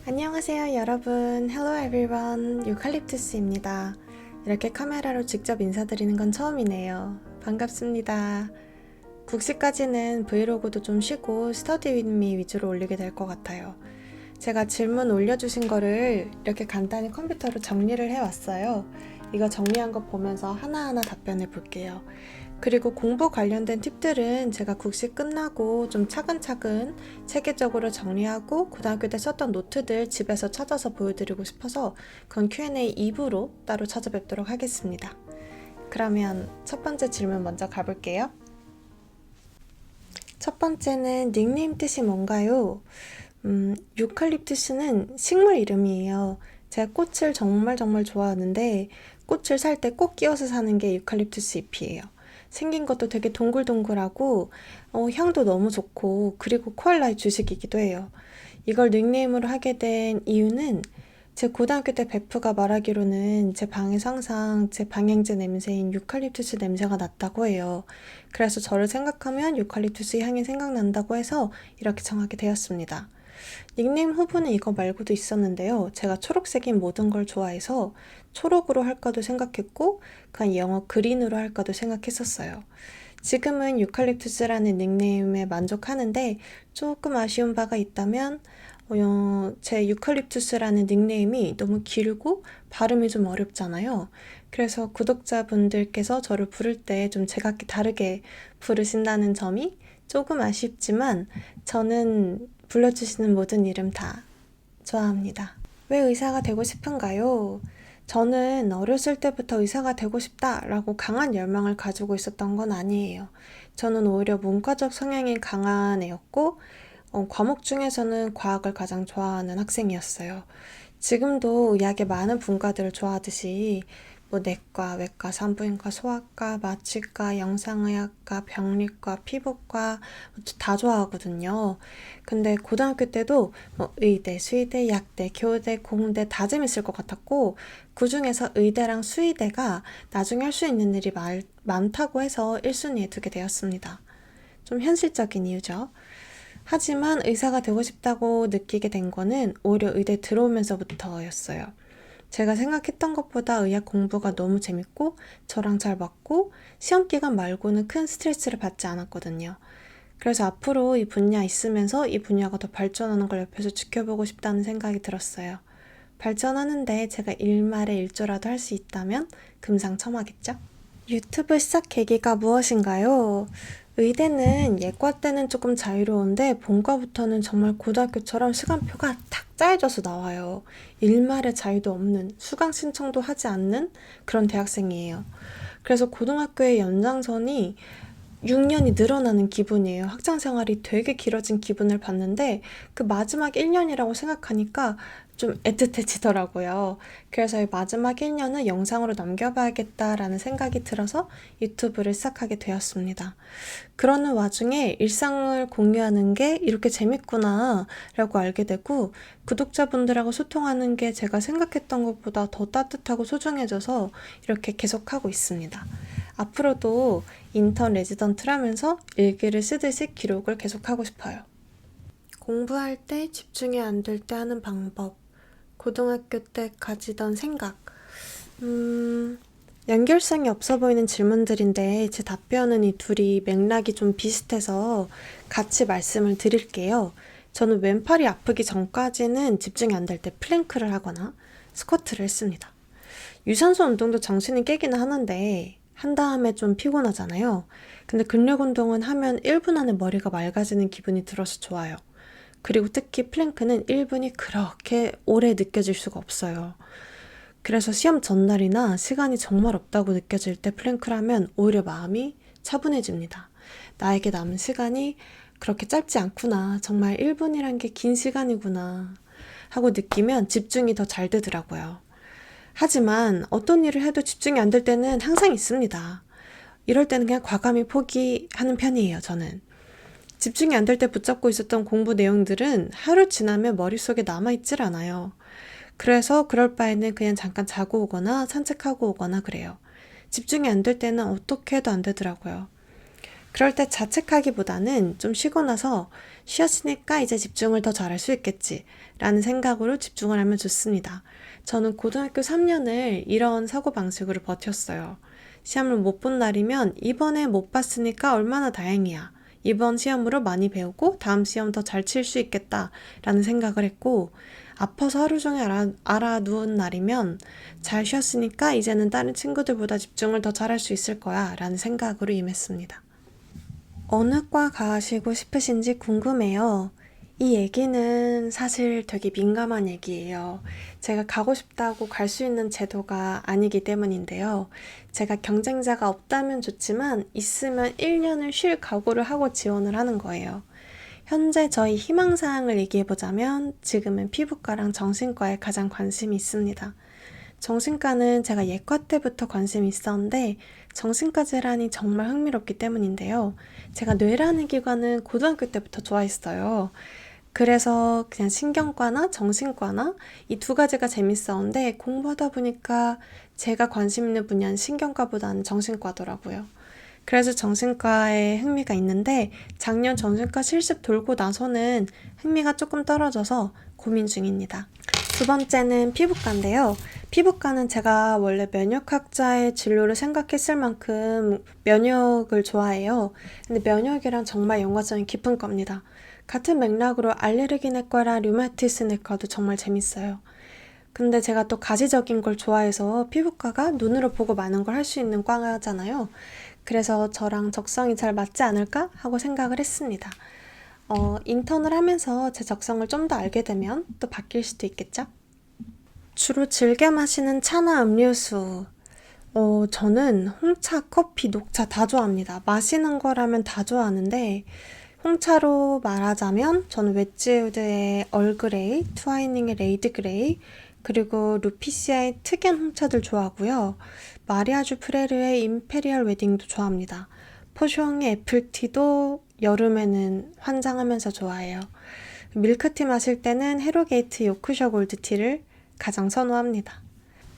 안녕하세요 여러분. Hello everyone. 유칼립투스입니다. 이렇게 카메라로 직접 인사드리는 건 처음이네요. 반갑습니다. 국시까지는 브이로그도 좀 쉬고 스터디 윗 미 위주로 올리게 될 것 같아요. 제가 질문 올려주신 거를 이렇게 간단히 컴퓨터로 정리를 해왔어요. 이거 정리한 거 보면서 하나하나 답변해 볼게요. 그리고 공부 관련된 팁들은 제가 국시 끝나고 좀 차근차근 체계적으로 정리하고 고등학교 때 썼던 노트들 집에서 찾아서 보여드리고 싶어서 그건 Q&A 2부로 따로 찾아뵙도록 하겠습니다. 그러면 첫 번째 질문 먼저 가볼게요. 첫 번째는 닉네임 뜻이 뭔가요? 유칼립투스는 식물 이름이에요. 제가 꽃을 정말 좋아하는데 꽃을 살 때 꼭 끼워서 사는 게 유칼립투스 잎이에요. 생긴 것도 되게 동글동글하고 향도 너무 좋고 그리고 코알라의 주식이기도 해요. 이걸 닉네임으로 하게 된 이유는 제 고등학교 때 베프가 말하기로는 제 방에서 항상 제 방향제 냄새인 유칼립투스 냄새가 났다고 해요. 그래서 저를 생각하면 유칼립투스 향이 생각난다고 해서 이렇게 정하게 되었습니다. 닉네임 후보는 이거 말고도 있었는데요. 제가 초록색인 모든 걸 좋아해서 초록으로 할까도 생각했고 그냥 영어 그린으로 할까도 생각했었어요. 지금은 유칼립투스라는 닉네임에 만족하는데 조금 아쉬운 바가 있다면 제 유칼립투스라는 닉네임이 너무 길고 발음이 좀 어렵잖아요. 그래서 구독자분들께서 저를 부를 때 좀 제각기 다르게 부르신다는 점이 조금 아쉽지만 저는 불러주시는 모든 이름 다 좋아합니다. 왜 의사가 되고 싶은가요? 저는 어렸을 때부터 의사가 되고 싶다라고 강한 열망을 가지고 있었던 건 아니에요. 저는 오히려 문과적 성향이 강한 애였고 과목 중에서는 과학을 가장 좋아하는 학생이었어요. 지금도 의학의 많은 분과들을 좋아하듯이 내과, 외과, 산부인과, 소아과, 마취과, 영상의학과, 병리과, 피부과 다 좋아하거든요. 근데 고등학교 때도 의대, 수의대, 약대, 교대, 공대 다 재밌을 것 같았고 그 중에서 의대랑 수의대가 나중에 할 수 있는 일이 많다고 해서 1순위에 두게 되었습니다. 좀 현실적인 이유죠. 하지만 의사가 되고 싶다고 느끼게 된 거는 오히려 의대 들어오면서부터였어요. 제가 생각했던 것보다 의학 공부가 너무 재밌고 저랑 잘 맞고 시험 기간 말고는 큰 스트레스를 받지 않았거든요. 그래서 앞으로 이 분야 있으면서 이 분야가 더 발전하는 걸 옆에서 지켜보고 싶다는 생각이 들었어요. 발전하는데 제가 일말의 일조라도 할 수 있다면 금상첨화겠죠? 유튜브 시작 계기가 무엇인가요? 의대는 예과 때는 조금 자유로운데 본과부터는 정말 고등학교처럼 시간표가 탁 짜여져서 나와요. 일말의 자유도 없는, 수강 신청도 하지 않는 그런 대학생이에요. 그래서 고등학교의 연장선이 6년이 늘어나는 기분이에요. 학창 생활이 되게 길어진 기분을 받는데 그 마지막 1년이라고 생각하니까 좀 애틋해지더라고요. 그래서 이 마지막 1년은 영상으로 남겨봐야겠다라는 생각이 들어서 유튜브를 시작하게 되었습니다. 그러는 와중에 일상을 공유하는 게 이렇게 재밌구나 라고 알게 되고 구독자분들하고 소통하는 게 제가 생각했던 것보다 더 따뜻하고 소중해져서 이렇게 계속하고 있습니다. 앞으로도 인턴 레지던트를 하면서 일기를 쓰듯이 기록을 계속하고 싶어요. 공부할 때 집중이 안 될 때 하는 방법, 고등학교 때 가지던 생각, 연결성이 없어 보이는 질문들인데 제 답변은 이 둘이 맥락이 좀 비슷해서 같이 말씀을 드릴게요. 저는 왼팔이 아프기 전까지는 집중이 안 될 때 플랭크를 하거나 스쿼트를 했습니다. 유산소 운동도 정신이 깨기는 하는데 한 다음에 좀 피곤하잖아요. 근데 근력 운동은 하면 1분 안에 머리가 맑아지는 기분이 들어서 좋아요. 그리고 특히 플랭크는 1분이 그렇게 오래 느껴질 수가 없어요. 그래서 시험 전날이나 시간이 정말 없다고 느껴질 때 플랭크를 하면 오히려 마음이 차분해집니다. 나에게 남은 시간이 그렇게 짧지 않구나. 정말 1분이란 게 긴 시간이구나 하고 느끼면 집중이 더 잘 되더라고요. 하지만 어떤 일을 해도 집중이 안 될 때는 항상 있습니다. 이럴 때는 그냥 과감히 포기하는 편이에요, 저는. 집중이 안 될 때 붙잡고 있었던 공부 내용들은 하루 지나면 머릿속에 남아있질 않아요. 그래서 그럴 바에는 그냥 잠깐 자고 오거나 산책하고 오거나 그래요. 집중이 안 될 때는 어떻게 해도 안 되더라고요. 그럴 때 자책하기보다는 좀 쉬고 나서 쉬었으니까 이제 집중을 더 잘할 수 있겠지 라는 생각으로 집중을 하면 좋습니다. 저는 고등학교 3년을 이런 사고방식으로 버텼어요. 시험을 못 본 날이면 이번에 못 봤으니까 얼마나 다행이야. 이번 시험으로 많이 배우고 다음 시험 더 잘 칠 수 있겠다 라는 생각을 했고, 아파서 하루 종일 알아 누운 날이면 잘 쉬었으니까 이제는 다른 친구들보다 집중을 더 잘할 수 있을 거야 라는 생각으로 임했습니다. 어느 과 가시고 싶으신지 궁금해요. 이 얘기는 사실 되게 민감한 얘기예요. 제가 가고 싶다고 갈 수 있는 제도가 아니기 때문인데요. 제가 경쟁자가 없다면 좋지만 있으면 1년을 쉴 각오를 하고 지원을 하는 거예요. 현재 저희 희망사항을 얘기해보자면 지금은 피부과랑 정신과에 가장 관심이 있습니다. 정신과는 제가 예과 때부터 관심이 있었는데 정신과 질환이 정말 흥미롭기 때문인데요. 제가 뇌라는 기관은 고등학교 때부터 좋아했어요. 그래서 그냥 신경과나 정신과나 이 두 가지가 재밌었는데 공부하다 보니까 제가 관심 있는 분야는 신경과보다는 정신과더라고요. 그래서 정신과에 흥미가 있는데 작년 정신과 실습 돌고 나서는 흥미가 조금 떨어져서 고민 중입니다. 두 번째는 피부과인데요. 피부과는 제가 원래 면역학자의 진로를 생각했을 만큼 면역을 좋아해요. 근데 면역이랑 정말 연관성이 깊은 겁니다. 같은 맥락으로 알레르기 내과랑 류마티스 내과도 정말 재밌어요. 근데 제가 또 가시적인 걸 좋아해서 피부과가 눈으로 보고 많은 걸 할 수 있는 과잖아요. 그래서 저랑 적성이 잘 맞지 않을까 하고 생각을 했습니다. 인턴을 하면서 제 적성을 좀 더 알게 되면 또 바뀔 수도 있겠죠? 주로 즐겨 마시는 차나 음료수. 저는 홍차, 커피, 녹차 다 좋아합니다. 마시는 거라면 다 좋아하는데, 홍차로 말하자면 저는 웨지우드의 얼그레이, 트와이닝의 레이드 그레이, 그리고 루피시아의 특이한 홍차들 좋아하고요. 마리아주 프레르의 임페리얼 웨딩도 좋아합니다. 포숑의 애플티도 여름에는 환장하면서 좋아해요. 밀크티 마실 때는 헤로게이트 요크셔 골드티를 가장 선호합니다.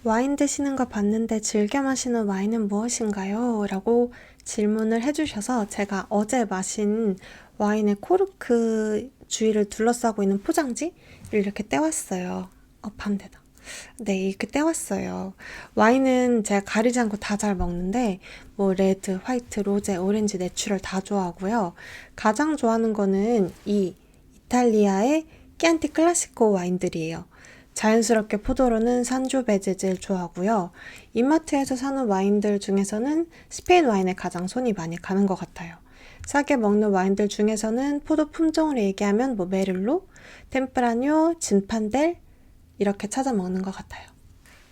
와인 드시는 거 봤는데 즐겨 마시는 와인은 무엇인가요? 라고 질문을 해주셔서 제가 어제 마신 와인의 코르크 주위를 둘러싸고 있는 포장지를 이렇게 떼왔어요. 반대다. 네, 이렇게 떼왔어요. 와인은 제가 가리지 않고 다 잘 먹는데 뭐 레드, 화이트, 로제, 오렌지, 내추럴 다 좋아하고요. 가장 좋아하는 거는 이 이탈리아의 끼안티 클라시코 와인들이에요. 자연스럽게 포도로는 산조베제제를 좋아하고요. 이마트에서 사는 와인들 중에서는 스페인 와인에 가장 손이 많이 가는 것 같아요. 싸게 먹는 와인들 중에서는 포도 품종을 얘기하면 뭐 메를로, 템프라뇨, 진판델 이렇게 찾아 먹는 것 같아요.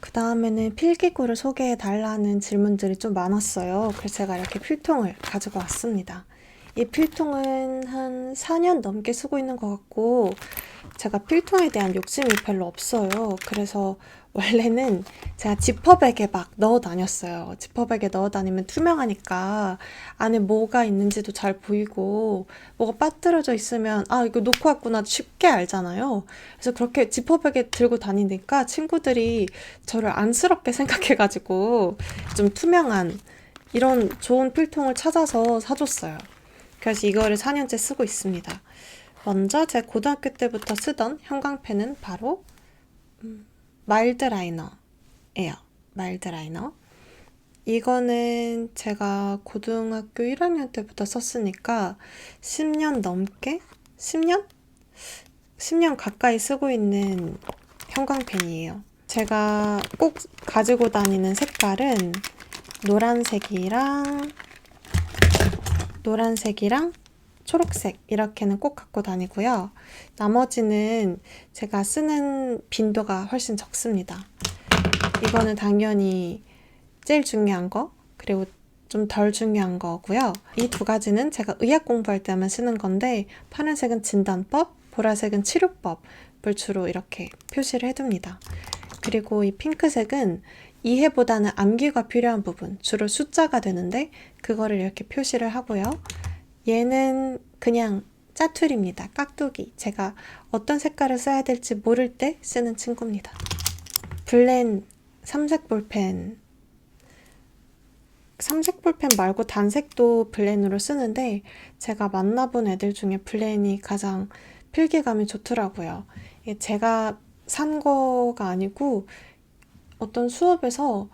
그 다음에는 필기구를 소개해 달라는 질문들이 좀 많았어요. 그래서 제가 이렇게 필통을 가지고 왔습니다. 이 필통은 한 4년 넘게 쓰고 있는 것 같고 제가 필통에 대한 욕심이 별로 없어요. 그래서 원래는 제가 지퍼백에 막 넣어 다녔어요. 지퍼백에 넣어 다니면 투명하니까 안에 뭐가 있는지도 잘 보이고 뭐가 빠뜨려져 있으면 이거 놓고 왔구나 쉽게 알잖아요. 그래서 그렇게 지퍼백에 들고 다니니까 친구들이 저를 안쓰럽게 생각해가지고 좀 투명한 이런 좋은 필통을 찾아서 사줬어요. 그래서 이거를 4년째 쓰고 있습니다. 먼저 제 고등학교 때부터 쓰던 형광펜은 바로 마일드 라이너예요. 마일드 라이너. 이거는 제가 고등학교 1학년 때부터 썼으니까 10년 넘게? 10년? 10년 가까이 쓰고 있는 형광펜이에요. 제가 꼭 가지고 다니는 색깔은 노란색이랑 초록색 이렇게는 꼭 갖고 다니고요. 나머지는 제가 쓰는 빈도가 훨씬 적습니다. 이거는 당연히 제일 중요한 거 그리고 좀 덜 중요한 거고요. 이 두 가지는 제가 의학 공부할 때만 쓰는 건데 파란색은 진단법, 보라색은 치료법을 주로 이렇게 표시를 해둡니다. 그리고 이 핑크색은 이해보다는 암기가 필요한 부분, 주로 숫자가 되는데 그거를 이렇게 표시를 하고요. 얘는 그냥 짜투리입니다. 깍두기. 제가 어떤 색깔을 써야 될지 모를 때 쓰는 친구입니다. 블렌 삼색 볼펜, 삼색 볼펜 말고 단색도 블렌으로 쓰는데 제가 만나본 애들 중에 블렌이 가장 필기감이 좋더라고요. 이게 제가 산 거가 아니고 어떤 수업에서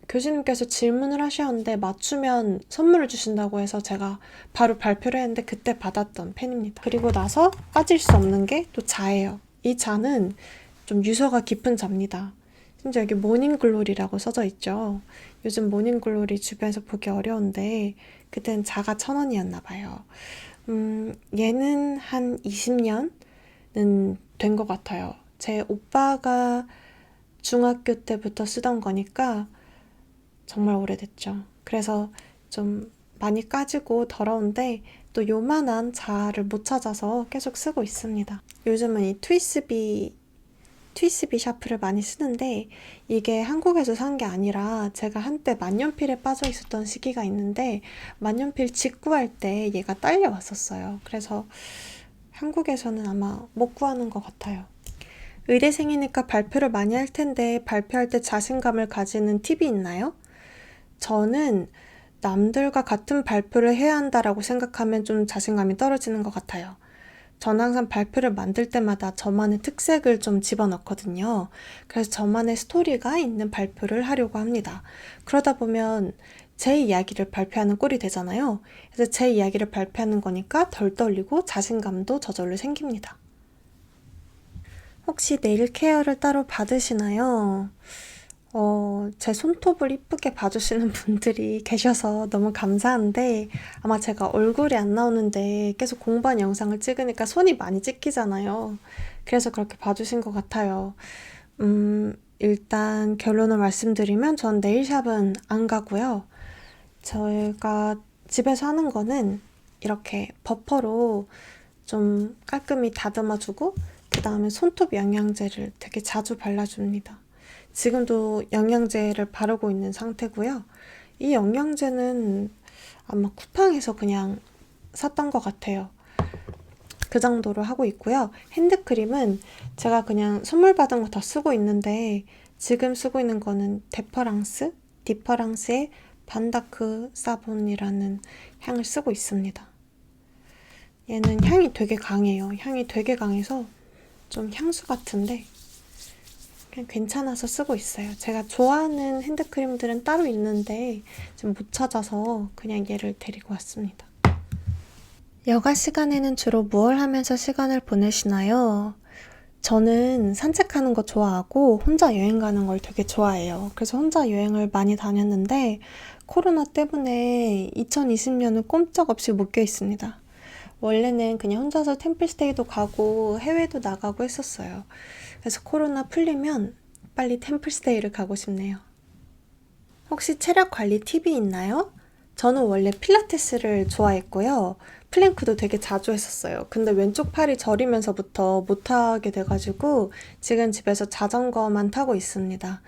교수님께서 질문을 하셨는데 맞추면 선물을 주신다고 해서 제가 바로 발표를 했는데 그때 받았던 펜입니다. 그리고 나서 빠질 수 없는 게 또 자예요. 이 자는 좀 유서가 깊은 자입니다. 심지어 여기 모닝글로리라고 써져 있죠. 요즘 모닝글로리 주변에서 보기 어려운데 그땐 자가 1,000원이었나 봐요. 얘는 한 20년은 된 것 같아요. 제 오빠가 중학교 때부터 쓰던 거니까 정말 오래됐죠. 그래서 좀 많이 까지고 더러운데 또 요만한 자를 못 찾아서 계속 쓰고 있습니다. 요즘은 이 트위스비 샤프를 많이 쓰는데 이게 한국에서 산 게 아니라 제가 한때 만년필에 빠져 있었던 시기가 있는데 만년필 직구할 때 얘가 딸려왔었어요. 그래서 한국에서는 아마 못 구하는 것 같아요. 의대생이니까 발표를 많이 할 텐데 발표할 때 자신감을 가지는 팁이 있나요? 저는 남들과 같은 발표를 해야 한다라고 생각하면 좀 자신감이 떨어지는 것 같아요. 저는 항상 발표를 만들 때마다 저만의 특색을 좀 집어넣거든요. 그래서 저만의 스토리가 있는 발표를 하려고 합니다. 그러다 보면 제 이야기를 발표하는 꼴이 되잖아요. 그래서 제 이야기를 발표하는 거니까 덜 떨리고 자신감도 저절로 생깁니다. 혹시 네일 케어를 따로 받으시나요? 제 손톱을 이쁘게 봐주시는 분들이 계셔서 너무 감사한데 아마 제가 얼굴이 안 나오는데 계속 공부한 영상을 찍으니까 손이 많이 찢기잖아요. 그래서 그렇게 봐주신 것 같아요. 일단 결론을 말씀드리면 전 네일샵은 안 가고요. 저희가 집에서 하는 거는 이렇게 버퍼로 좀 깔끔히 다듬어주고 그 다음에 손톱 영양제를 되게 자주 발라줍니다. 지금도 영양제를 바르고 있는 상태고요. 이 영양제는 아마 쿠팡에서 그냥 샀던 것 같아요. 그 정도로 하고 있고요. 핸드크림은 제가 그냥 선물 받은 거 다 쓰고 있는데 지금 쓰고 있는 거는 디퍼랑스의 반다크 사본이라는 향을 쓰고 있습니다. 얘는 향이 되게 강해요. 향이 되게 강해서 좀 향수 같은데 그냥 괜찮아서 쓰고 있어요. 제가 좋아하는 핸드크림들은 따로 있는데 지금 못 찾아서 그냥 얘를 데리고 왔습니다. 여가 시간에는 주로 무얼 하면서 시간을 보내시나요? 저는 산책하는 거 좋아하고 혼자 여행 가는 걸 되게 좋아해요. 그래서 혼자 여행을 많이 다녔는데 코로나 때문에 2020년은 꼼짝없이 묶여 있습니다. 원래는 그냥 혼자서 템플스테이도 가고 해외도 나가고 했었어요. 그래서 코로나 풀리면 빨리 템플스테이를 가고 싶네요. 혹시 체력 관리 팁이 있나요? 저는 원래 필라테스를 좋아했고요. 플랭크도 되게 자주 했었어요. 근데 왼쪽 팔이 저리면서부터 못하게 돼가지고 지금 집에서 자전거만 타고 있습니다.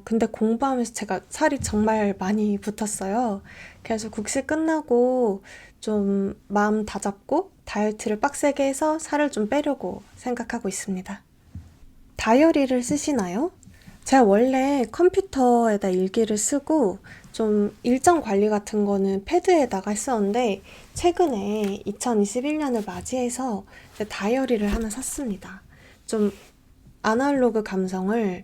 근데 공부하면서 제가 살이 정말 많이 붙었어요. 그래서 국시 끝나고 좀 마음 다잡고 다이어트를 빡세게 해서 살을 좀 빼려고 생각하고 있습니다. 다이어리를 쓰시나요? 제가 원래 컴퓨터에다 일기를 쓰고 좀 일정 관리 같은 거는 패드에다가 했었는데 최근에 2021년을 맞이해서 다이어리를 하나 샀습니다. 좀 아날로그 감성을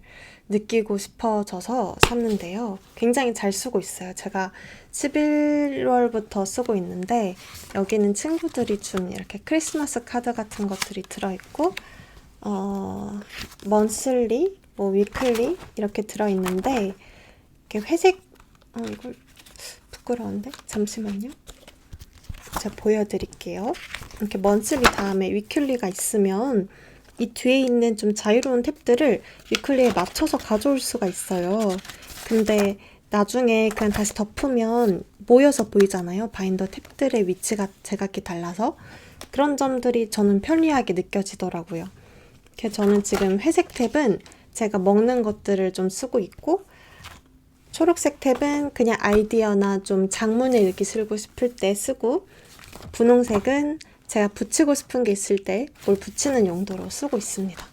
느끼고 싶어져서 샀는데요. 굉장히 잘 쓰고 있어요. 제가 11월부터 쓰고 있는데 여기는 친구들이 준 이렇게 크리스마스 카드 같은 것들이 들어있고 먼슬리, 위클리 이렇게 들어있는데 이렇게 회색 이걸 부끄러운데 잠시만요. 제가 보여드릴게요. 이렇게 먼슬리 다음에 위클리가 있으면 이 뒤에 있는 좀 자유로운 탭들을 위클리에 맞춰서 가져올 수가 있어요. 근데 나중에 그냥 다시 덮으면 모여서 보이잖아요. 바인더 탭들의 위치가 제각기 달라서 그런 점들이 저는 편리하게 느껴지더라고요. 그래서 저는 지금 회색 탭은 제가 먹는 것들을 좀 쓰고 있고 초록색 탭은 그냥 아이디어나 좀 장문을 읽기 쓰고 싶을 때 쓰고 분홍색은 제가 붙이고 싶은 게 있을 때 뭘 붙이는 용도로 쓰고 있습니다.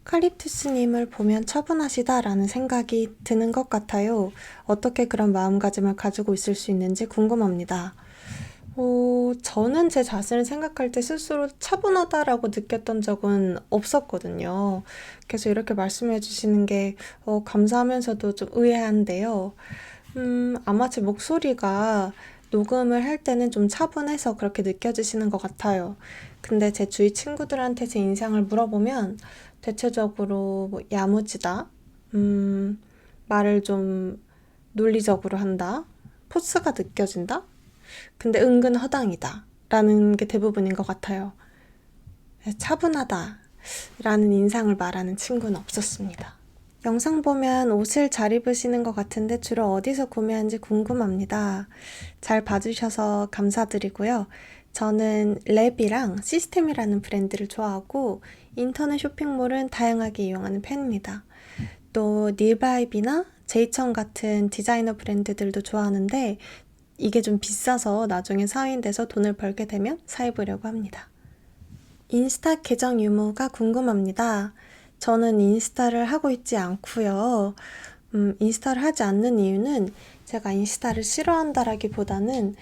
칼립투스님을 보면 차분하시다라는 생각이 드는 것 같아요. 어떻게 그런 마음가짐을 가지고 있을 수 있는지 궁금합니다. 저는 제 자신을 생각할 때 스스로 차분하다라고 느꼈던 적은 없었거든요. 그래서 이렇게 말씀해 주시는 게 감사하면서도 좀 의아한데요. 아마 제 목소리가 녹음을 할 때는 좀 차분해서 그렇게 느껴지시는 것 같아요. 근데 제 주위 친구들한테 제 인상을 물어보면 대체적으로 뭐 야무지다, 말을 좀 논리적으로 한다, 포스가 느껴진다, 근데 은근 허당이다 라는 게 대부분인 것 같아요. 차분하다 라는 인상을 말하는 친구는 없었습니다. 영상 보면 옷을 잘 입으시는 것 같은데 주로 어디서 구매하는지 궁금합니다. 잘 봐주셔서 감사드리고요. 저는 랩이랑 시스템이라는 브랜드를 좋아하고 인터넷 쇼핑몰은 다양하게 이용하는 편입니다. 또 닐바이비나 제이청 같은 디자이너 브랜드들도 좋아하는데 이게 좀 비싸서 나중에 사인 돼서 돈을 벌게 되면 사입으려고 합니다. 인스타 계정 유무가 궁금합니다. 저는 인스타를 하고 있지 않고요. 인스타를 하지 않는 이유는 제가 인스타를 싫어한다라기보다는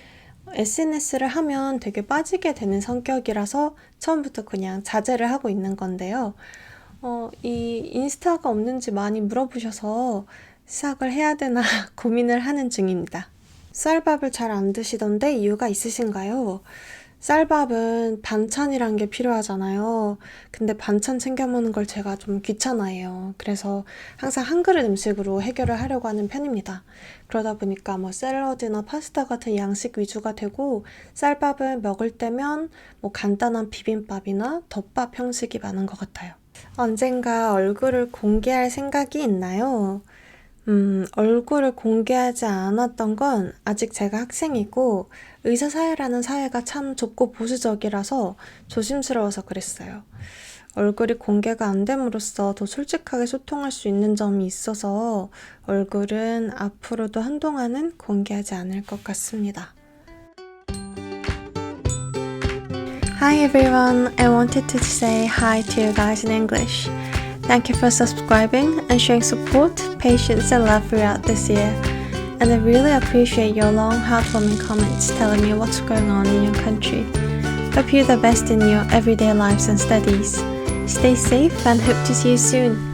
SNS를 하면 되게 빠지게 되는 성격이라서 처음부터 그냥 자제를 하고 있는 건데요. 이 인스타가 없는지 많이 물어보셔서 시작을 해야 되나 고민을 하는 중입니다. 쌀밥을 잘 안 드시던데 이유가 있으신가요? 쌀밥은 반찬이란 게 필요하잖아요. 근데 반찬 챙겨 먹는 걸 제가 좀 귀찮아해요. 그래서 항상 한 그릇 음식으로 해결을 하려고 하는 편입니다. 그러다 보니까 뭐 샐러드나 파스타 같은 양식 위주가 되고 쌀밥은 먹을 때면 뭐 간단한 비빔밥이나 덮밥 형식이 많은 것 같아요. 언젠가 얼굴을 공개할 생각이 있나요? 얼굴을 공개하지 않았던 건 아직 제가 학생이고 의사사회라는 사회가 참 좁고 보수적이라서 조심스러워서 그랬어요. 얼굴이 공개가 안 됨으로써 더 솔직하게 소통할 수 있는 점이 있어서 얼굴은 앞으로도 한동안은 공개하지 않을 것 같습니다. Hi everyone, I wanted to say hi to you guys in English. Thank you for subscribing and showing support, patience and love throughout this year. And I really appreciate your long, heartwarming comments telling me what's going on in your country. Hope you're the best in your everyday lives and studies. Stay safe and hope to see you soon.